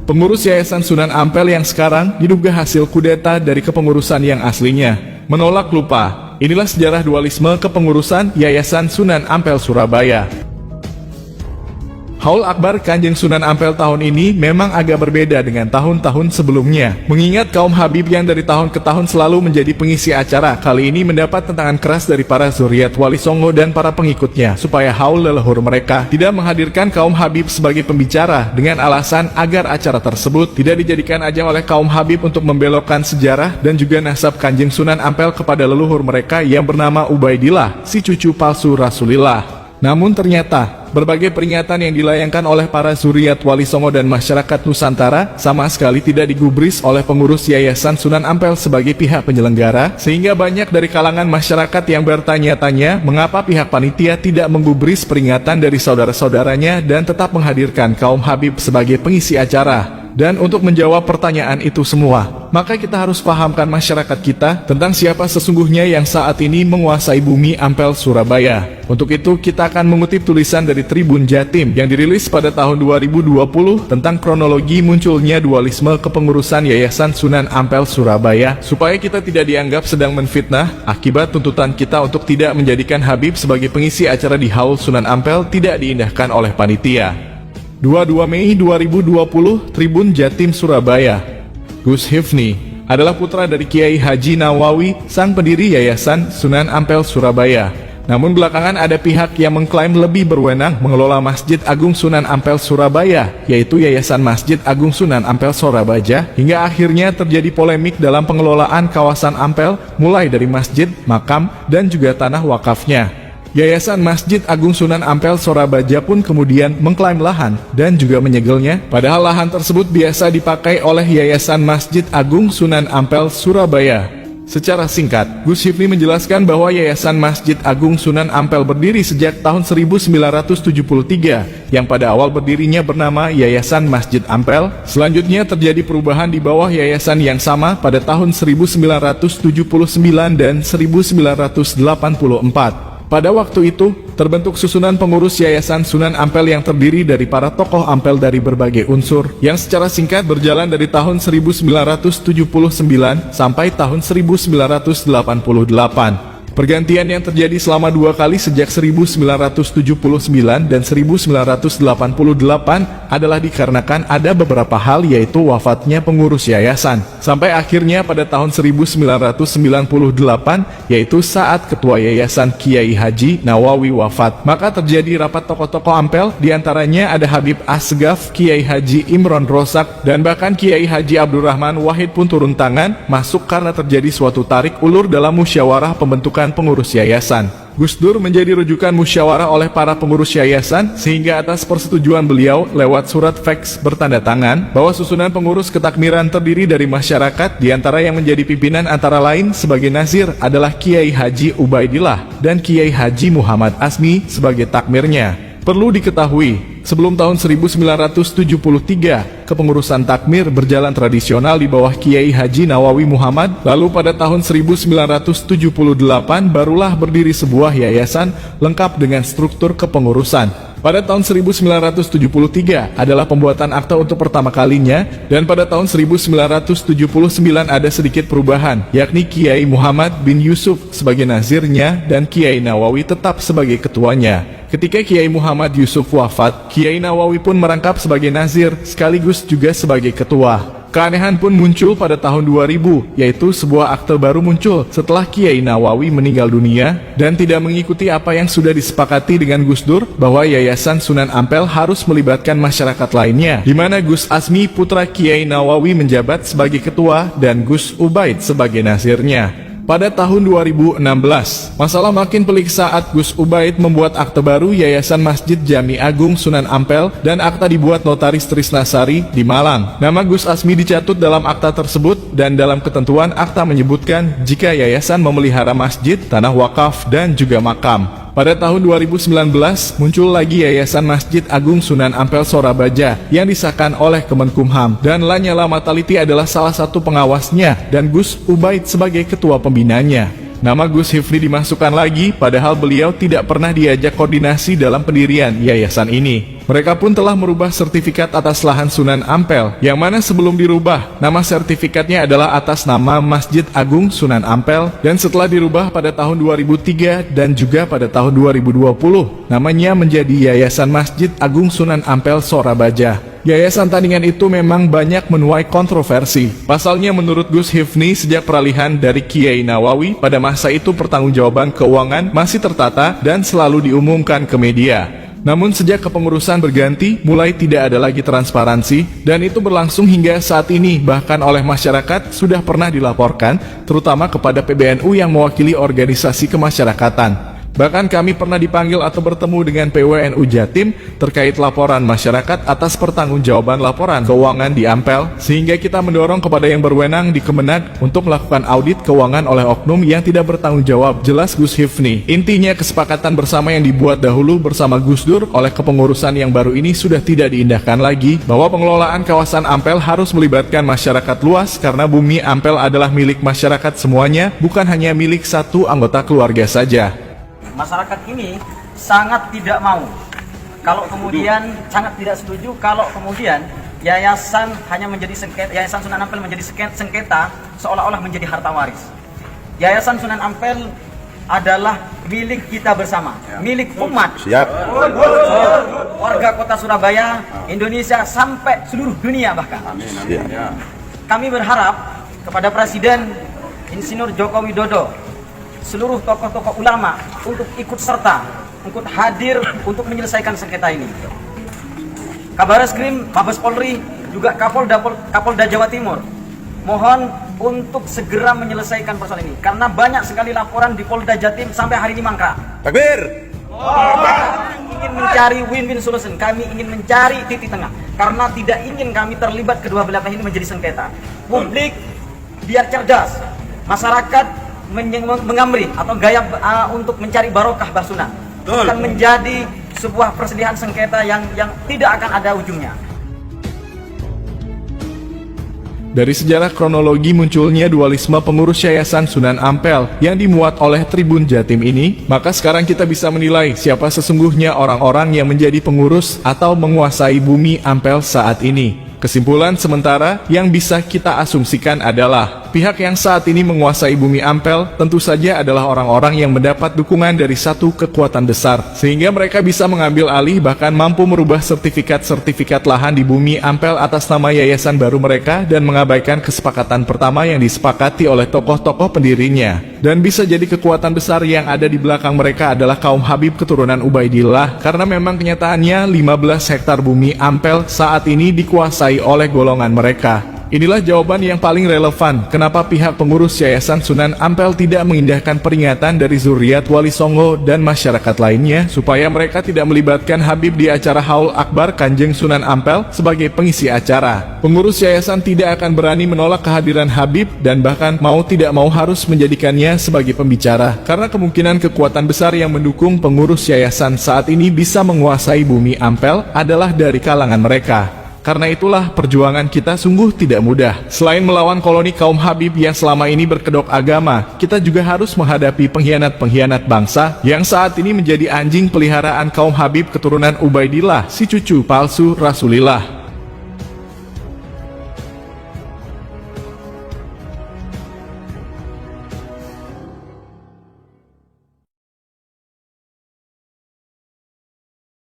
Pengurus Yayasan Sunan Ampel yang sekarang diduga hasil kudeta dari kepengurusan yang aslinya. Menolak lupa, inilah sejarah dualisme kepengurusan Yayasan Sunan Ampel Surabaya. Haul Akbar Kanjeng Sunan Ampel tahun ini memang agak berbeda dengan tahun-tahun sebelumnya. Mengingat kaum Habib yang dari tahun ke tahun selalu menjadi pengisi acara, kali ini mendapat tentangan keras dari para zuriat Wali Songo dan para pengikutnya, supaya haul leluhur mereka tidak menghadirkan kaum Habib sebagai pembicara, dengan alasan agar acara tersebut tidak dijadikan ajang oleh kaum Habib untuk membelokkan sejarah dan juga nasab Kanjeng Sunan Ampel kepada leluhur mereka yang bernama Ubaidillah, si cucu palsu Rasulillah. Namun ternyata, berbagai peringatan yang dilayangkan oleh para zuriat Wali Songo dan masyarakat Nusantara sama sekali tidak digubris oleh pengurus Yayasan Sunan Ampel sebagai pihak penyelenggara, sehingga banyak dari kalangan masyarakat yang bertanya-tanya mengapa pihak panitia tidak menggubris peringatan dari saudara-saudaranya dan tetap menghadirkan kaum Habib sebagai pengisi acara. Dan untuk menjawab pertanyaan itu semua, maka kita harus pahamkan masyarakat kita tentang siapa sesungguhnya yang saat ini menguasai bumi Ampel Surabaya. Untuk itu kita akan mengutip tulisan dari Tribun Jatim yang dirilis pada tahun 2020 tentang kronologi munculnya dualisme kepengurusan Yayasan Sunan Ampel Surabaya, supaya kita tidak dianggap sedang menfitnah akibat tuntutan kita untuk tidak menjadikan Habib sebagai pengisi acara di Haul Sunan Ampel tidak diindahkan oleh panitia. 22 Mei 2020, Tribun Jatim Surabaya. Gus Hifni adalah putra dari Kiai Haji Nawawi, sang pendiri Yayasan Sunan Ampel Surabaya. Namun belakangan ada pihak yang mengklaim lebih berwenang mengelola Masjid Agung Sunan Ampel Surabaya, yaitu Yayasan Masjid Agung Sunan Ampel Surabaya, hingga akhirnya terjadi polemik dalam pengelolaan kawasan Ampel, mulai dari masjid, makam, dan juga tanah wakafnya. Yayasan Masjid Agung Sunan Ampel Surabaya pun kemudian mengklaim lahan dan juga menyegelnya, padahal lahan tersebut biasa dipakai oleh Yayasan Masjid Agung Sunan Ampel Surabaya. Secara singkat, Gus Hifni menjelaskan bahwa Yayasan Masjid Agung Sunan Ampel berdiri sejak tahun 1973, yang pada awal berdirinya bernama Yayasan Masjid Ampel. Selanjutnya terjadi perubahan di bawah yayasan yang sama pada tahun 1979 dan 1984. Pada waktu itu, terbentuk susunan pengurus Yayasan Sunan Ampel yang terdiri dari para tokoh Ampel dari berbagai unsur, yang secara singkat berjalan dari tahun 1979 sampai tahun 1988. Pergantian yang terjadi selama 2 kali sejak 1979 dan 1988 adalah dikarenakan ada beberapa hal, yaitu wafatnya pengurus yayasan. Sampai akhirnya pada tahun 1998, yaitu saat ketua yayasan Kiai Haji Nawawi wafat, maka terjadi rapat tokoh-tokoh Ampel, diantaranya ada Habib Asgaf, Kiai Haji Imron Rosak, dan bahkan Kiai Haji Abdurrahman Wahid pun turun tangan masuk karena terjadi suatu tarik ulur dalam musyawarah pembentukan pengurus yayasan. Gus Dur menjadi rujukan musyawarah oleh para pengurus yayasan, sehingga atas persetujuan beliau lewat surat faks bertanda tangan bahwa susunan pengurus ketakmiran terdiri dari masyarakat, diantara yang menjadi pimpinan antara lain sebagai nazir adalah Kiai Haji Ubaidillah dan Kiai Haji Muhammad Asmi sebagai takmirnya. Perlu diketahui, sebelum tahun 1973, kepengurusan takmir berjalan tradisional di bawah Kiai Haji Nawawi Muhammad. Lalu pada tahun 1978 barulah berdiri sebuah yayasan lengkap dengan struktur kepengurusan. Pada tahun 1973 adalah pembuatan akta untuk pertama kalinya, dan pada tahun 1979 ada sedikit perubahan, yakni Kiai Muhammad bin Yusuf sebagai nazirnya dan Kiai Nawawi tetap sebagai ketuanya. Ketika Kiai Muhammad Yusuf wafat, Kiai Nawawi pun merangkap sebagai nazir sekaligus juga sebagai ketua. Keanehan pun muncul pada tahun 2000, yaitu sebuah akte baru muncul setelah Kiai Nawawi meninggal dunia dan tidak mengikuti apa yang sudah disepakati dengan Gus Dur bahwa Yayasan Sunan Ampel harus melibatkan masyarakat lainnya, di mana Gus Asmi putra Kiai Nawawi menjabat sebagai ketua dan Gus Ubaid sebagai nazirnya. Pada tahun 2016, masalah makin pelik saat Gus Ubaid membuat akte baru Yayasan Masjid Jami Agung Sunan Ampel, dan akta dibuat Notaris Trisnasari di Malang. Nama Gus Asmi dicatut dalam akta tersebut, dan dalam ketentuan akta menyebutkan jika yayasan memelihara masjid, tanah wakaf, dan juga makam. Pada tahun 2019 muncul lagi Yayasan Masjid Agung Sunan Ampel Surabaya yang disahkan oleh Kemenkumham, dan Lanyala Mataliti adalah salah satu pengawasnya dan Gus Ubaid sebagai ketua pembinanya. Nama Gus Hifni dimasukkan lagi, padahal beliau tidak pernah diajak koordinasi dalam pendirian yayasan ini. Mereka pun telah merubah sertifikat atas lahan Sunan Ampel, yang mana sebelum dirubah, nama sertifikatnya adalah atas nama Masjid Agung Sunan Ampel, dan setelah dirubah pada tahun 2003 dan juga pada tahun 2020, namanya menjadi Yayasan Masjid Agung Sunan Ampel Sorabaja. Yayasan tandingan itu memang banyak menuai kontroversi. Pasalnya menurut Gus Hifni, sejak peralihan dari Kiai Nawawi, pada masa itu pertanggungjawaban keuangan masih tertata dan selalu diumumkan ke media. Namun sejak kepengurusan berganti, mulai tidak ada lagi transparansi, dan itu berlangsung hingga saat ini. Bahkan oleh masyarakat sudah pernah dilaporkan, terutama kepada PBNU yang mewakili organisasi kemasyarakatan. Bahkan kami pernah dipanggil atau bertemu dengan PWNU Jatim terkait laporan masyarakat atas pertanggungjawaban laporan keuangan di Ampel, sehingga kita mendorong kepada yang berwenang di Kemenag untuk melakukan audit keuangan oleh oknum yang tidak bertanggung jawab, jelas Gus Hifni. Intinya kesepakatan bersama yang dibuat dahulu bersama Gus Dur oleh kepengurusan yang baru ini sudah tidak diindahkan lagi, bahwa pengelolaan kawasan Ampel harus melibatkan masyarakat luas karena bumi Ampel adalah milik masyarakat semuanya, bukan hanya milik satu anggota keluarga saja. Masyarakat ini sangat tidak mau kalau kemudian sangat tidak setuju kalau kemudian yayasan hanya menjadi sengketa, Yayasan Sunan Ampel menjadi sengketa seolah-olah menjadi harta waris. Yayasan Sunan Ampel adalah milik kita bersama, milik umat. Siap. Warga Kota Surabaya, Indonesia sampai seluruh dunia bahkan. Ya. Kami berharap kepada Presiden Insinyur Joko Widodo, seluruh tokoh-tokoh ulama untuk ikut serta, untuk hadir untuk menyelesaikan sengketa ini. Kabar Reskrim, Mabes Polri, juga Kapolda Jawa Timur, mohon untuk segera menyelesaikan persoalan ini karena banyak sekali laporan di Polda Jatim sampai hari ini mangkrak. Takbir. Kami ingin mencari win-win solution, kami ingin mencari titik tengah karena tidak ingin kami terlibat kedua belah pihak ini menjadi sengketa. Publik biar cerdas, masyarakat mengamri atau gaya untuk mencari barokah basunan, bukan menjadi sebuah persediaan sengketa yang tidak akan ada ujungnya. Dari sejarah kronologi munculnya dualisme pengurus Yayasan Sunan Ampel yang dimuat oleh Tribun Jatim ini, maka sekarang kita bisa menilai siapa sesungguhnya orang-orang yang menjadi pengurus atau menguasai bumi Ampel saat ini. Kesimpulan sementara yang bisa kita asumsikan adalah pihak yang saat ini menguasai bumi Ampel tentu saja adalah orang-orang yang mendapat dukungan dari satu kekuatan besar, sehingga mereka bisa mengambil alih bahkan mampu merubah sertifikat-sertifikat lahan di bumi Ampel atas nama yayasan baru mereka dan mengabaikan kesepakatan pertama yang disepakati oleh tokoh-tokoh pendirinya. Dan bisa jadi kekuatan besar yang ada di belakang mereka adalah kaum Habib keturunan Ubaidillah, karena memang kenyataannya 15 hektar bumi Ampel saat ini dikuasai oleh golongan mereka. Inilah jawaban yang paling relevan kenapa pihak pengurus Yayasan Sunan Ampel tidak mengindahkan peringatan dari zuriat Wali Songo dan masyarakat lainnya supaya mereka tidak melibatkan Habib di acara Haul Akbar Kanjeng Sunan Ampel sebagai pengisi acara. Pengurus yayasan tidak akan berani menolak kehadiran Habib dan bahkan mau tidak mau harus menjadikannya sebagai pembicara karena kemungkinan kekuatan besar yang mendukung pengurus yayasan saat ini bisa menguasai bumi Ampel adalah dari kalangan mereka. Karena itulah perjuangan kita sungguh tidak mudah. Selain melawan koloni kaum Habib yang selama ini berkedok agama, kita juga harus menghadapi pengkhianat-pengkhianat bangsa yang saat ini menjadi anjing peliharaan kaum Habib keturunan Ubaidillah, si cucu palsu Rasulillah.